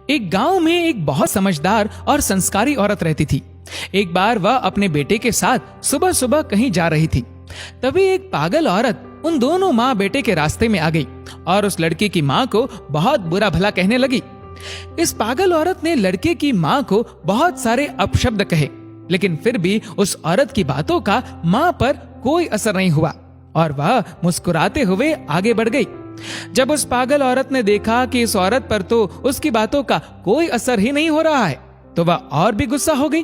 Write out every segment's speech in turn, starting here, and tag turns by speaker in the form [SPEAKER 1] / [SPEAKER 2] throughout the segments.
[SPEAKER 1] एक गांव में एक बहुत समझदार और संस्कारी औरत रहती थी। एक बार वह अपने बेटे के साथ सुबह सुबह कहीं जा रही थी। तभी एक पागल औरत उन दोनों माँ बेटे के रास्ते में आ गई और उस लड़के की माँ को बहुत बुरा भला कहने लगी। इस पागल औरत ने लड़के की माँ को बहुत सारे अपशब्द कहे, लेकिन फिर भी उस औरत की बातों का माँ पर कोई असर नहीं हुआ और वह मुस्कुराते हुए आगे बढ़ गई। जब उस पागल औरत ने देखा कि इस औरत पर तो उसकी बातों का कोई असर ही नहीं हो रहा है, तो वह और भी गुस्सा हो गई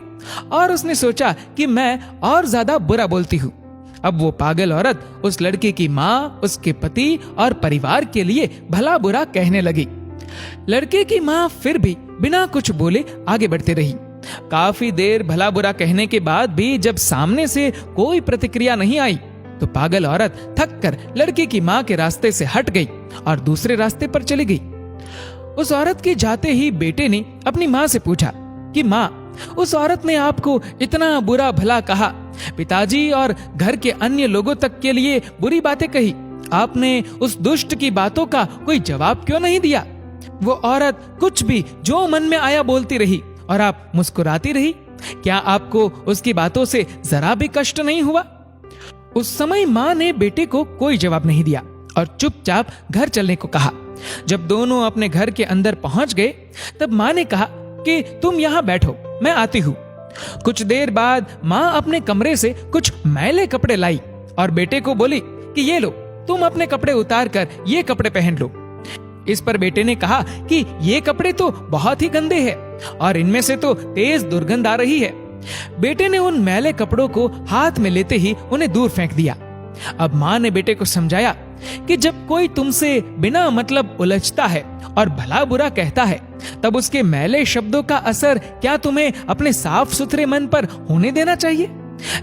[SPEAKER 1] और उसने सोचा कि मैं और ज्यादा बुरा बोलती हूँ। अब वो पागल औरत उस लड़के की माँ, उसके पति और परिवार के लिए भला बुरा कहने लगी। लड़के की माँ फिर भी बिना कुछ बोले आगे बढ़ती रही। काफी देर भला बुरा कहने के बाद भी जब सामने से कोई प्रतिक्रिया नहीं आई, तो पागल औरत थक कर लड़के की माँ के रास्ते से हट गई और दूसरे रास्ते पर चली गई। उस औरत के जाते ही बेटे ने अपनी माँ से पूछा कि माँ, उस औरत ने आपको इतना बुरा भला कहा, पिताजी और घर के अन्य लोगों तक के लिए बुरी बातें कही, आपने उस दुष्ट की बातों का कोई जवाब क्यों नहीं दिया? वो औरत कुछ भी जो मन में आया बोलती रही और आप मुस्कुराती रही। क्या आपको उसकी बातों से जरा भी कष्ट नहीं हुआ? उस समय माँ ने बेटे को कोई जवाब नहीं दिया और चुपचाप घर चलने को कहा। जब दोनों अपने घर के अंदर पहुंच गए, तब माँ ने कहा कि तुम यहाँ बैठो, मैं आती हूँ। कुछ देर बाद माँ अपने कमरे से कुछ मैले कपड़े लाई और बेटे को बोली कि ये लो, तुम अपने कपड़े उतार कर ये कपड़े पहन लो। इस पर बेटे ने कहा कि ये कपड़े तो बहुत ही गंदे हैं और इनमें से तो तेज दुर्गंध आ रही है। बेटे ने उन मैले कपड़ों को हाथ में लेते ही उन्हें दूर फेंक दिया। अब माँ ने बेटे को समझाया कि जब कोई तुमसे बिना मतलब उलझता है और भला बुरा कहता है, तब उसके मैले शब्दों का असर क्या तुम्हें अपने साफ सुथरे मन पर होने देना चाहिए?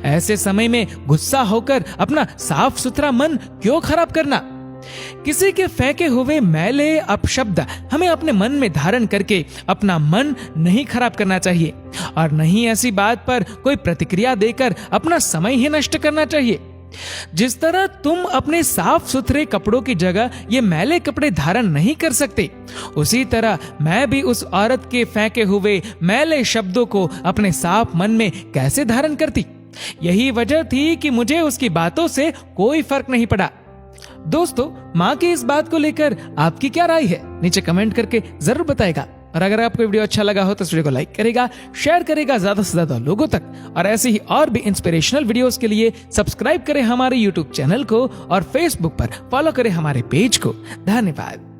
[SPEAKER 1] ऐसे समय में गुस्सा होकर अपना साफ सुथरा मन क्यों खराब करना? किसी के फेंके हुए मैले अपशब्द हमें अपने मन में धारण करके अपना मन नहीं खराब करना चाहिए और नहीं ऐसी बात पर कोई प्रतिक्रिया देकर अपना समय ही नष्ट करना चाहिए। जिस तरह तुम अपने साफ सुथरे कपड़ों की जगह ये मैले कपड़े धारण नहीं कर सकते, उसी तरह मैं भी उस औरत के फेंके हुए मैले शब्दों को अपने साफ मन में कैसे धारण करती। यही वजह थी कि मुझे उसकी बातों से कोई फर्क नहीं पड़ा। दोस्तों, माँ की इस बात को लेकर आपकी क्या राय है? नीचे कमेंट करके जरूर बताएगा। और अगर आपको वीडियो अच्छा लगा हो तो इस वीडियो को लाइक करेगा, शेयर करेगा ज्यादा से ज्यादा लोगों तक। और ऐसे ही और भी इंस्पिरेशनल वीडियोस के लिए सब्सक्राइब करें हमारे यूट्यूब चैनल को और फेसबुक पर फॉलो करें हमारे पेज को। धन्यवाद।